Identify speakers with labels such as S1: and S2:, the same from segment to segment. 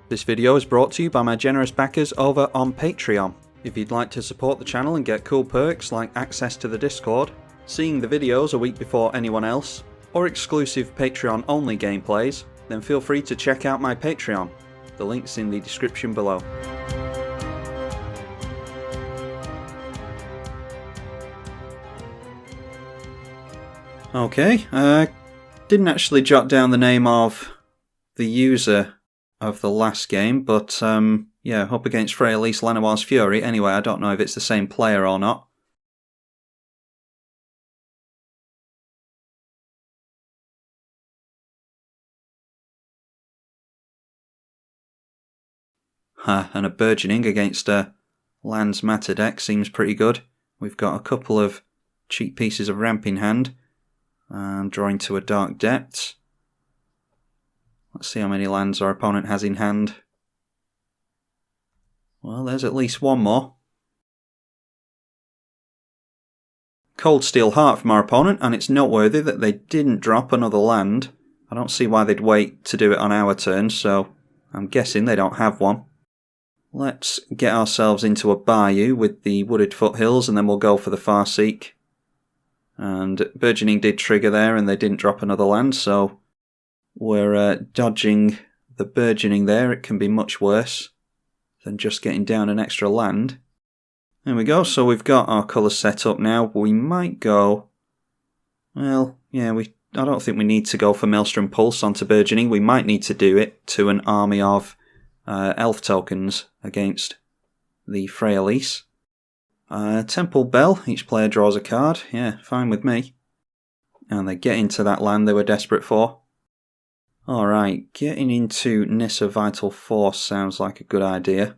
S1: This video is brought to you by my generous backers over on Patreon. If you'd like to support the channel and get cool perks like access to the Discord, seeing the videos a week before anyone else, or exclusive Patreon only gameplays, then feel free to check out my Patreon. The link's in the description below. Okay, didn't actually jot down the name of the user of the last game, but yeah, up against Freyalise Llanowar's Fury. Anyway, I don't know if it's the same player or not. And a burgeoning against a Lands Matter deck seems pretty good. We've got a couple of cheap pieces of ramp in hand, and drawing to a Dark Depths. Let's see how many lands our opponent has in hand. Well, there's at least one more. Cold Steel Heart from our opponent, and it's noteworthy that they didn't drop another land. I don't see why they'd wait to do it on our turn, so I'm guessing they don't have one. Let's get ourselves into a Bayou with the Wooded Foothills, and then we'll go for the Farseek. And Burgeoning did trigger there, and they didn't drop another land, so we're dodging the Burgeoning there. It can be much worse than just getting down an extra land. There we go, so we've got our colours set up now. We might go... Well, yeah, I don't think we need to go for Maelstrom Pulse onto Burgeoning. We might need to do it to an army of elf tokens against the Freyalise. Temple Bell, each player draws a card. Yeah, fine with me. And they get into that land they were desperate for. Alright, getting into Nissa Vital Force sounds like a good idea.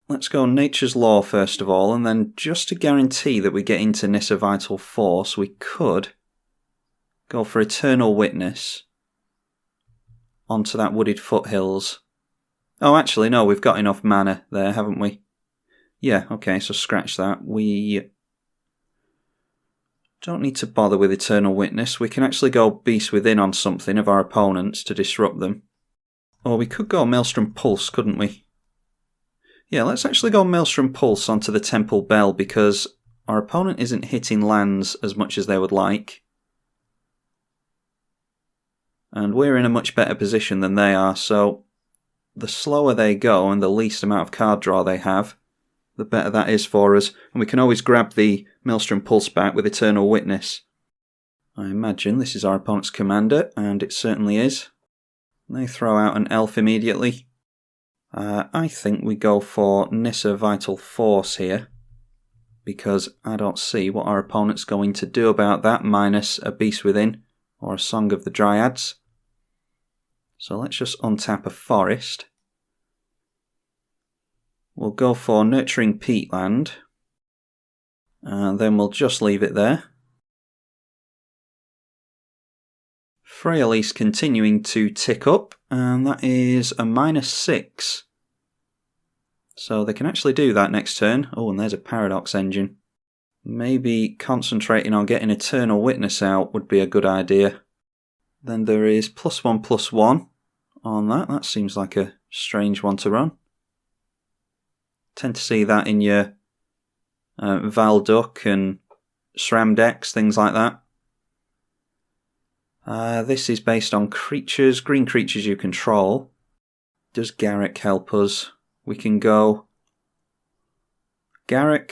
S1: Let's go Nature's Law first of all, and then just to guarantee that we get into Nissa Vital Force, we could go for Eternal Witness onto that Wooded Foothills. Oh, actually, no, we've got enough mana there, haven't we? Yeah, okay, so scratch that. We don't need to bother with Eternal Witness. We can actually go Beast Within on something of our opponents to disrupt them. Or we could go Maelstrom Pulse, couldn't we? Yeah, let's actually go Maelstrom Pulse onto the Temple Bell, because our opponent isn't hitting lands as much as they would like. And we're in a much better position than they are, so the slower they go and the least amount of card draw they have, the better that is for us, and we can always grab the Maelstrom Pulse back with Eternal Witness. I imagine this is our opponent's commander, and it certainly is. They throw out an elf immediately. I think we go for Nissa Vital Force here, because I don't see what our opponent's going to do about that, minus a Beast Within, or a Song of the Dryads. So let's just untap a forest. We'll go for Nurturing Peatland, and then we'll just leave it there. Freyalise continuing to tick up, and that is a -6. So they can actually do that next turn. Oh, and there's a Paradox Engine. Maybe concentrating on getting Eternal Witness out would be a good idea. Then there is +1/+1 on that. That seems like a strange one to run. Tend to see that in your Valduck and SRAM decks, things like that. This is based on creatures, green creatures you control. Does Garruk help us? We can go Garruk,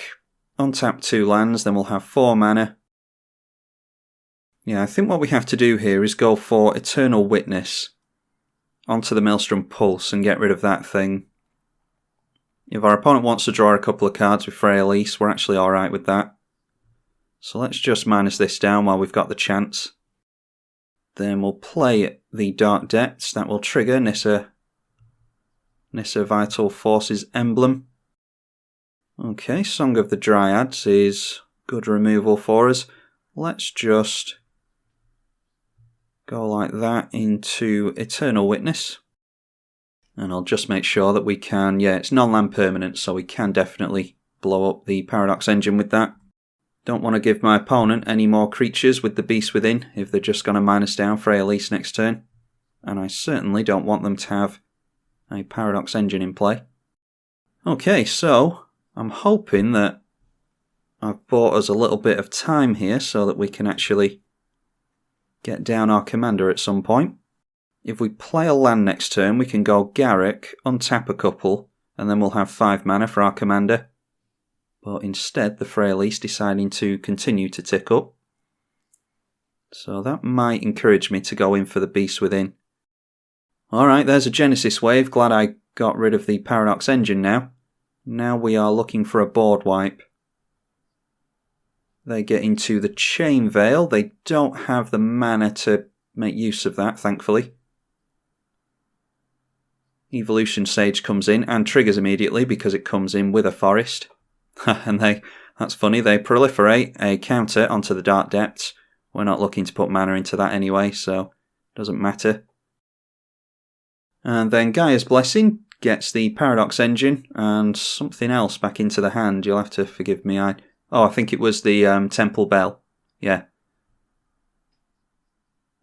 S1: untap 2 lands, then we'll have 4 mana. Yeah, I think what we have to do here is go for Eternal Witness onto the Maelstrom Pulse and get rid of that thing. If our opponent wants to draw a couple of cards with Freyalise, we're actually alright with that. So let's just minus this down while we've got the chance. Then we'll play the Dark Depths. That will trigger Nissa Vital Force's emblem. Okay, Song of the Dryads is good removal for us. Let's just go like that into Eternal Witness. And I'll just make sure that we can, yeah, it's non-land permanent, so we can definitely blow up the Paradox Engine with that. Don't want to give my opponent any more creatures with the Beast Within if they're just going to minus down Freyalise next turn. And I certainly don't want them to have a Paradox Engine in play. Okay, so I'm hoping that I've bought us a little bit of time here so that we can actually get down our commander at some point. If we play a land next turn, we can go Garruk, untap a couple, and then we'll have 5 mana for our commander. But instead, the Freyalise deciding to continue to tick up. So that might encourage me to go in for the Beast Within. Alright, there's a Genesis Wave. Glad I got rid of the Paradox Engine now. Now we are looking for a board wipe. They get into the Chain Veil. They don't have the mana to make use of that, thankfully. Evolution Sage comes in and triggers immediately because it comes in with a forest. And that's funny, they proliferate a counter onto the Dark Depths. We're not looking to put mana into that anyway, so it doesn't matter. And then Gaia's Blessing gets the Paradox Engine and something else back into the hand. You'll have to forgive me. I think it was the Temple Bell. Yeah.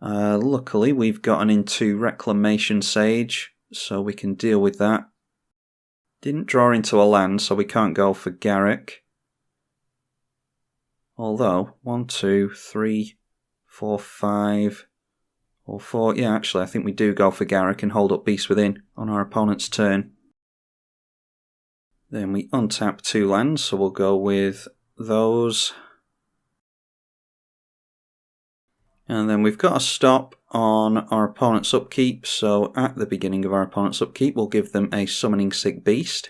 S1: Luckily, we've gotten into Reclamation Sage, so we can deal with that. Didn't draw into a land, so we can't go for Garruk. Although, 1, 2, 3, 4, 5, or 4... Yeah, actually, I think we do go for Garruk and hold up Beast Within on our opponent's turn. Then we untap 2 lands, so we'll go with those. And then we've got a stop on our opponent's upkeep, so at the beginning of our opponent's upkeep we'll give them a Summoning Sick Beast.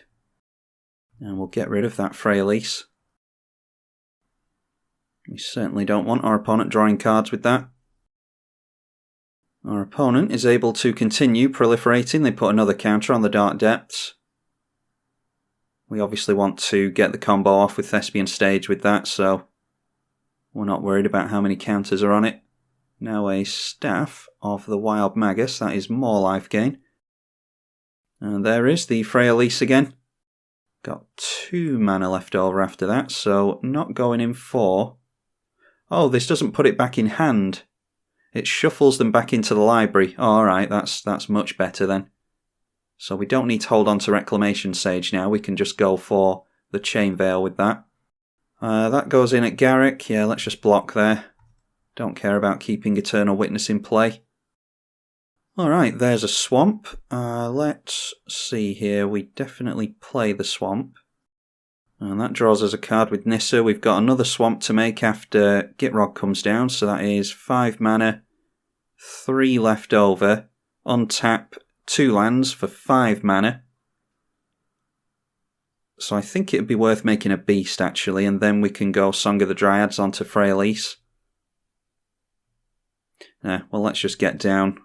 S1: And we'll get rid of that Freyalise. We certainly don't want our opponent drawing cards with that. Our opponent is able to continue proliferating. They put another counter on the Dark Depths. We obviously want to get the combo off with Thespian Stage with that, so we're not worried about how many counters are on it. Now a Staff of the Wild Magus, that is more life gain. And there is the Freyalise again. Got 2 mana left over after that, so not going in for... Oh, this doesn't put it back in hand. It shuffles them back into the library. Oh, alright, that's much better then. So we don't need to hold on to Reclamation Sage now, we can just go for the Chain Veil with that. That goes in at Garruk. Yeah, let's just block there. Don't care about keeping Eternal Witness in play. Alright, there's a Swamp. Let's see here. We definitely play the Swamp. And that draws us a card with Nissa. We've got another Swamp to make after Gitrog comes down. So that is 5 mana, 3 left over. Untap 2 lands for 5 mana. So I think it would be worth making a Beast actually. And then we can go Song of the Dryads onto Freyalise. Well, let's just get down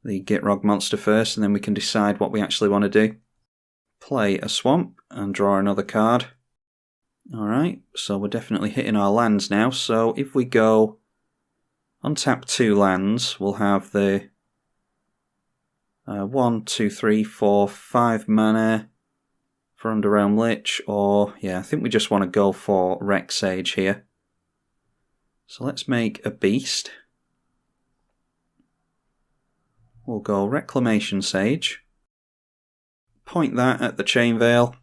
S1: the Gitrog Monster first, and then we can decide what we actually want to do. Play a Swamp and draw another card. Alright, so we're definitely hitting our lands now. So if we go untap 2 lands, we'll have the 1, 2, 3, 4, 5 mana for Underrealm Lich, or yeah, I think we just want to go for Rec Sage here. So let's make a Beast. We'll go Reclamation Sage. Point that at the Chain Veil.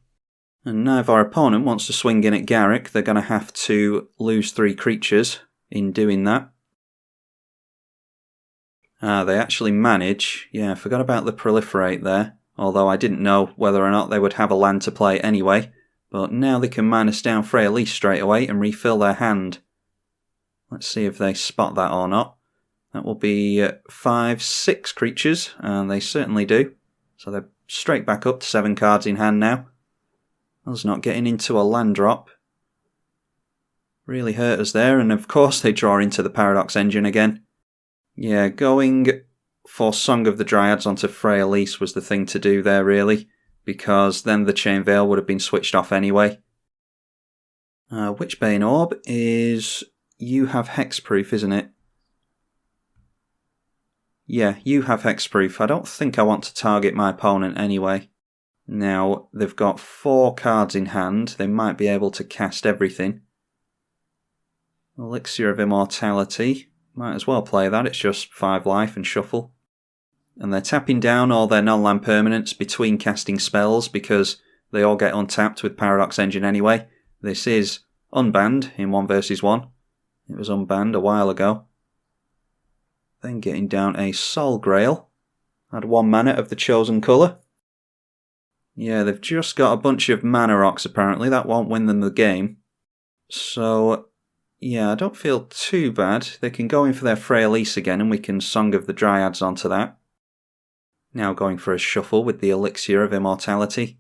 S1: And now if our opponent wants to swing in at Garruk, they're going to have to lose 3 creatures in doing that. They actually manage. Yeah, I forgot about the Proliferate there. Although I didn't know whether or not they would have a land to play anyway. But now they can minus down Freyalise straight away and refill their hand. Let's see if they spot that or not. That will be 5, 6 creatures, and they certainly do. So they're straight back up to 7 cards in hand now. Us not getting into a land drop really hurt us there, and of course they draw into the Paradox Engine again. Yeah, going for Song of the Dryads onto Freyalise was the thing to do there really, because then the Chain Veil would have been switched off anyway. Witchbane Orb is... You have hexproof, isn't it? Yeah, you have hexproof. I don't think I want to target my opponent anyway. Now, they've got 4 cards in hand. They might be able to cast everything. Elixir of Immortality. Might as well play that. It's just 5 life and shuffle. And they're tapping down all their non-land permanents between casting spells because they all get untapped with Paradox Engine anyway. This is unbanned in 1 versus 1. It was unbanned a while ago. Then getting down a Soul Grail. Add 1 mana of the chosen colour. Yeah, they've just got a bunch of mana rocks apparently. That won't win them the game. So, yeah, I don't feel too bad. They can go in for their Freyalise again and we can Song of the Dryads onto that. Now going for a shuffle with the Elixir of Immortality.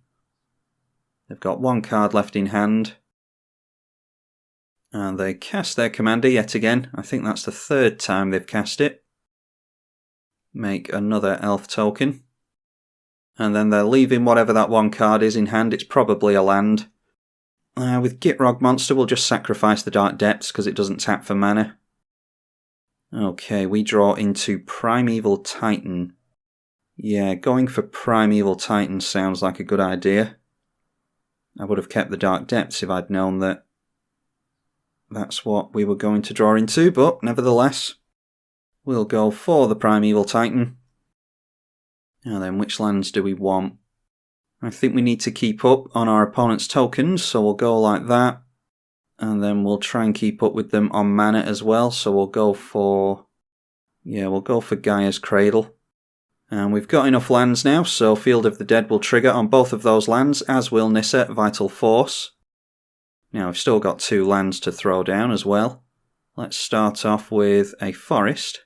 S1: They've got 1 card left in hand. And they cast their commander yet again. I think that's the 3rd time they've cast it. Make another elf token. And then they're leaving whatever that 1 card is in hand. It's probably a land. With Gitrog Monster, we'll just sacrifice the Dark Depths because it doesn't tap for mana. Okay, we draw into Primeval Titan. Yeah, going for Primeval Titan sounds like a good idea. I would have kept the Dark Depths if I'd known that that's what we were going to draw into, but nevertheless, we'll go for the Primeval Titan. Now then, which lands do we want? I think we need to keep up on our opponent's tokens, so we'll go like that. And then we'll try and keep up with them on mana as well, so we'll go for... yeah, we'll go for Gaia's Cradle. And we've got enough lands now, so Field of the Dead will trigger on both of those lands, as will Nissa, Vital Force. Now, we've still got 2 lands to throw down as well. Let's start off with a Forest.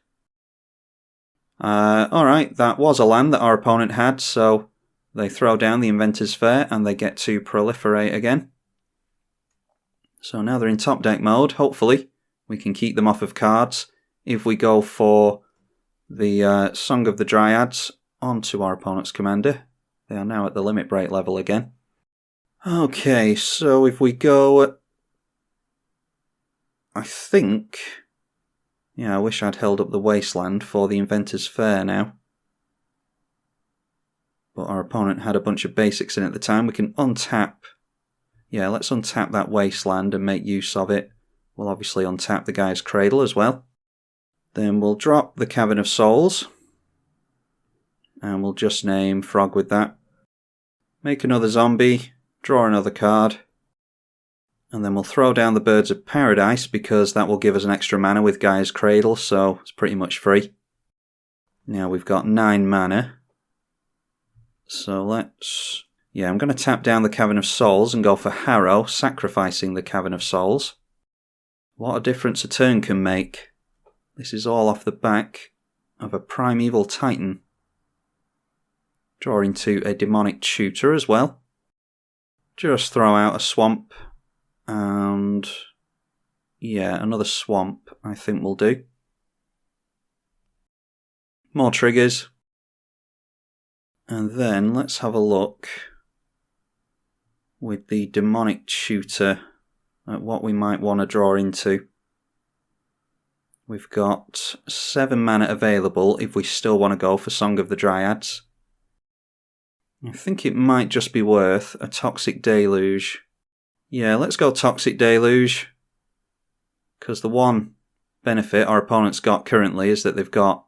S1: Alright, that was a land that our opponent had, so they throw down the Inventor's Fair and they get to proliferate again. So now they're in top deck mode. Hopefully we can keep them off of cards if we go for the Song of the Dryads onto our opponent's commander. They are now at the limit break level again. Okay, so if we go... I think... yeah, I wish I'd held up the Wasteland for the Inventor's Fair now. But our opponent had a bunch of basics in at the time. We can untap... yeah, let's untap that Wasteland and make use of it. We'll obviously untap the Gaia's Cradle as well. Then we'll drop the Cavern of Souls. And we'll just name Frog with that. Make another zombie. Draw another card. And then we'll throw down the Birds of Paradise because that will give us an extra mana with Gaia's Cradle, so it's pretty much free. Now we've got 9 mana. So let's... yeah, I'm going to tap down the Cavern of Souls and go for Harrow, sacrificing the Cavern of Souls. What a difference a turn can make. This is all off the back of a Primeval Titan. Draw into a Demonic Tutor as well. Just throw out a Swamp. And yeah, another Swamp I think will do. More triggers. And then let's have a look with the Demonic Tutor at what we might want to draw into. We've got 7 mana available if we still want to go for Song of the Dryads. I think it might just be worth a Toxic Deluge. Yeah, let's go Toxic Deluge. Because the one benefit our opponent's got currently is that they've got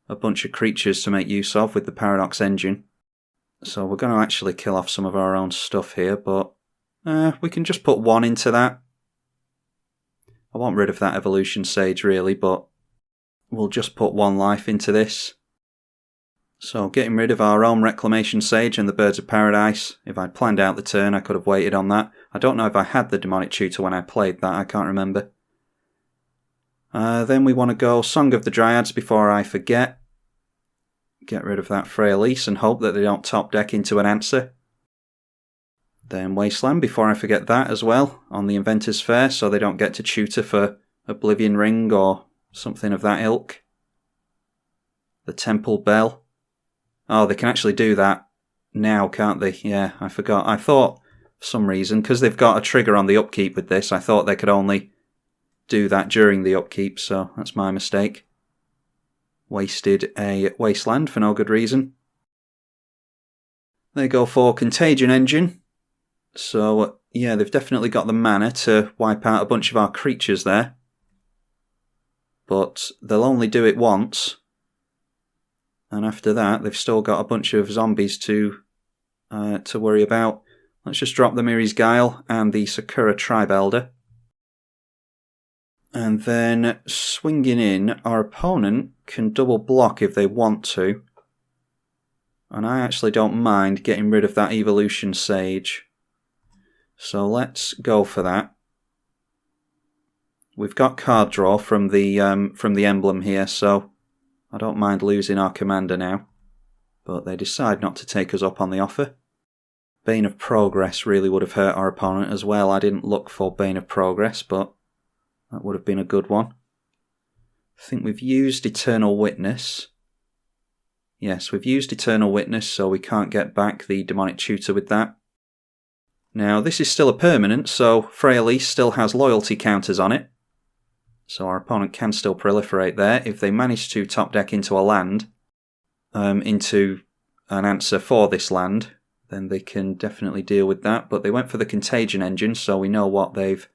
S1: a bunch of creatures to make use of with the Paradox Engine. So we're going to actually kill off some of our own stuff here, but we can just put 1 into that. I want rid of that Evolution Sage really, but we'll just put 1 life into this. So getting rid of our own Reclamation Sage and the Birds of Paradise. If I'd planned out the turn, I could have waited on that. I don't know if I had the Demonic Tutor when I played that, I can't remember. Then we want to go Song of the Dryads before I forget. Get rid of that Freyalise and hope that they don't top deck into an answer. Then Wasteland before I forget that as well, on the Inventor's Fair, so they don't get to tutor for Oblivion Ring or something of that ilk. The Temple Bell. Oh, they can actually do that now, can't they? Yeah, I forgot. I thought, for some reason, because they've got a trigger on the upkeep with this, I thought they could only do that during the upkeep, so that's my mistake. Wasted a wasteland for no good reason. They go for Contagion Engine. So, yeah, they've definitely got the mana to wipe out a bunch of our creatures there. But they'll only do it once. And after that, they've still got a bunch of zombies to worry about. Let's just drop the Miri's Guile and the Sakura Tribe Elder. And then, swinging in, our opponent can double block if they want to. And I actually don't mind getting rid of that Evolution Sage. So let's go for that. We've got card draw from the emblem here, so I don't mind losing our commander now. But they decide not to take us up on the offer. Bane of Progress really would have hurt our opponent as well. I didn't look for Bane of Progress, but that would have been a good one. I think we've used Eternal Witness. Yes, we've used Eternal Witness, so we can't get back the Demonic Tutor with that. Now, this is still a permanent, so Freyalise still has loyalty counters on it. So our opponent can still proliferate there. If they manage to top deck into a land, into an answer for this land, then they can definitely deal with that. But they went for the Contagion Engine, so we know what they've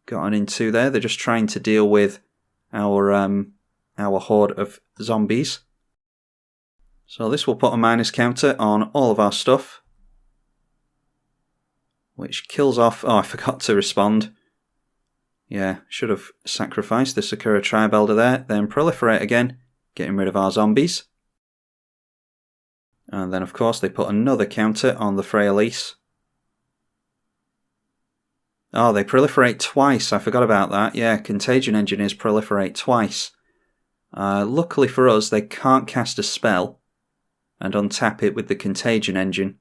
S1: gotten into there. They're just trying to deal with our horde of zombies. So this will put a minus counter on all of our stuff, which kills off... Oh, I forgot to respond. Yeah, should have sacrificed the Sakura Tribe Elder there. Then proliferate again, getting rid of our zombies. And then, of course, they put another counter on the Freyalise. Oh, they proliferate twice. I forgot about that. Yeah, Contagion Engineers proliferate twice. Luckily for us, they can't cast a spell and untap it with the Contagion Engine.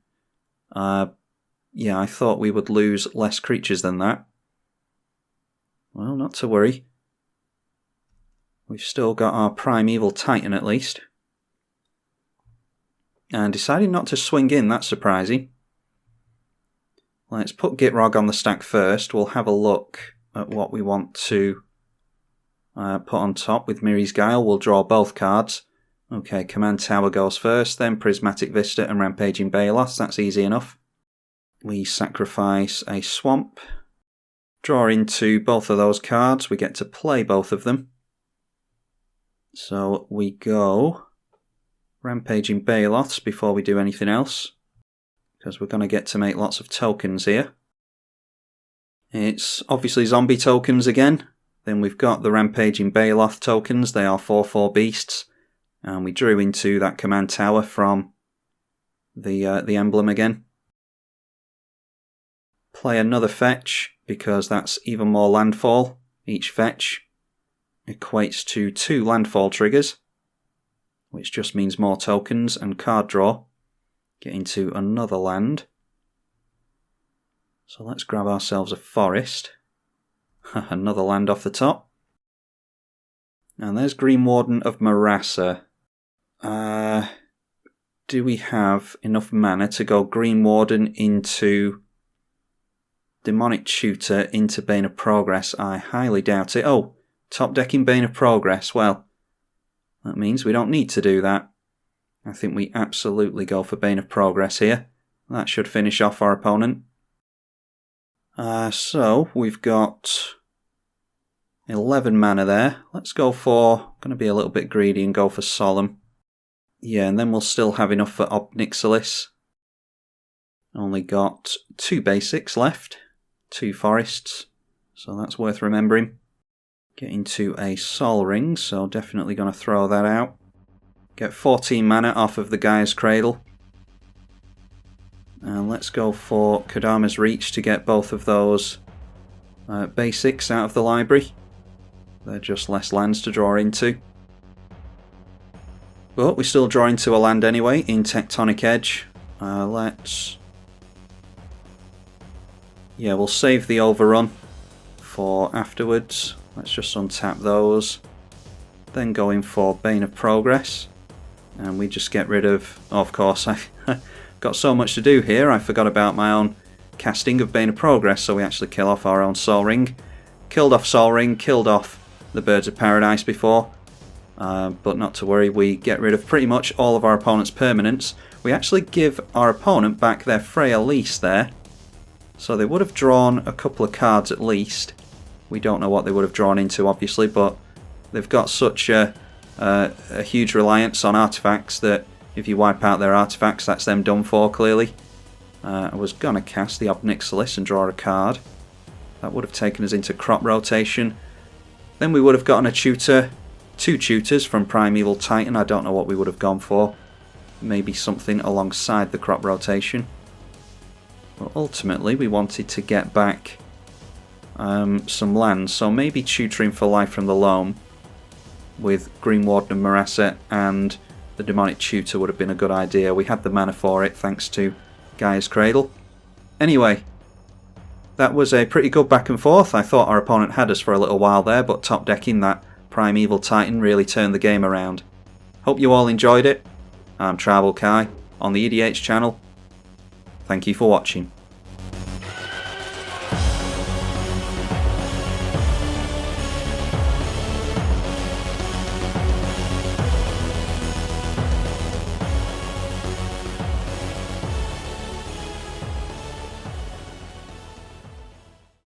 S1: Yeah, I thought we would lose less creatures than that. Well, not to worry. We've still got our Primeval Titan at least. And deciding not to swing in, that's surprising. Let's put Gitrog on the stack first. We'll have a look at what we want to put on top with Miri's Guile. We'll draw both cards. Okay, Command Tower goes first, then Prismatic Vista and Rampaging Baloth. That's easy enough. We sacrifice a Swamp. Draw into both of those cards. We get to play both of them. So we go Rampaging Baloths before we do anything else, because we're going to get to make lots of tokens here. It's obviously zombie tokens again. Then we've got the Rampaging Baloth tokens. They are 4/4 beasts. And we drew into that Command Tower from the emblem again. Play another fetch, because that's even more landfall. Each fetch equates to 2 landfall triggers, which just means more tokens and card draw. Get into another land. So let's grab ourselves a forest. Another land off the top. And there's Green Warden of Marassa. Do we have enough mana to go Green Warden into Demonic Tutor into Bane of Progress? I highly doubt it. Oh, top decking Bane of Progress. Well, that means we don't need to do that. I think we absolutely go for Bane of Progress here. That should finish off our opponent. So we've got 11 mana there. Let's go for... going to be a little bit greedy and go for Solemn. Yeah, and then we'll still have enough for Obnixilis. Only got 2 basics left. 2 forests. So that's worth remembering. Get into a Sol Ring, so definitely going to throw that out. Get 14 mana off of the Gaia's Cradle. And let's go for Kodama's Reach to get both of those basics out of the library. They're just less lands to draw into. But we still draw into a land anyway in Tectonic Edge. Yeah, we'll save the overrun for afterwards. Let's just untap those. Then go in for Bane of Progress. And we just get rid of... Oh, of course, I've got so much to do here. I forgot about my own casting of Bane of Progress. So we actually kill off our own Sol Ring. Killed off Sol Ring, killed off the Birds of Paradise before. but not to worry, we get rid of pretty much all of our opponent's permanents. We actually give our opponent back their Freyalise there, so they would have drawn a couple of cards at least. We don't know what they would have drawn into, obviously, but they've got such a huge reliance on artifacts that if you wipe out their artifacts, that's them done for, clearly. I was going to cast the Obnixilis and draw a card. That would have taken us into crop rotation. Then we would have gotten a tutor, 2 tutors from Primeval Titan. I don't know what we would have gone for. Maybe something alongside the crop rotation. But ultimately we wanted to get back some lands, so maybe tutoring for life from the loam with Green Warden and Marasset and the Demonic Tutor would have been a good idea. We had the mana for it thanks to Gaia's Cradle. Anyway, that was a pretty good back and forth. I thought our opponent had us for a little while there, but top decking that Primeval Titan really turned the game around. Hope you all enjoyed it. I'm tribalkai on the EDH channel. Thank you for watching.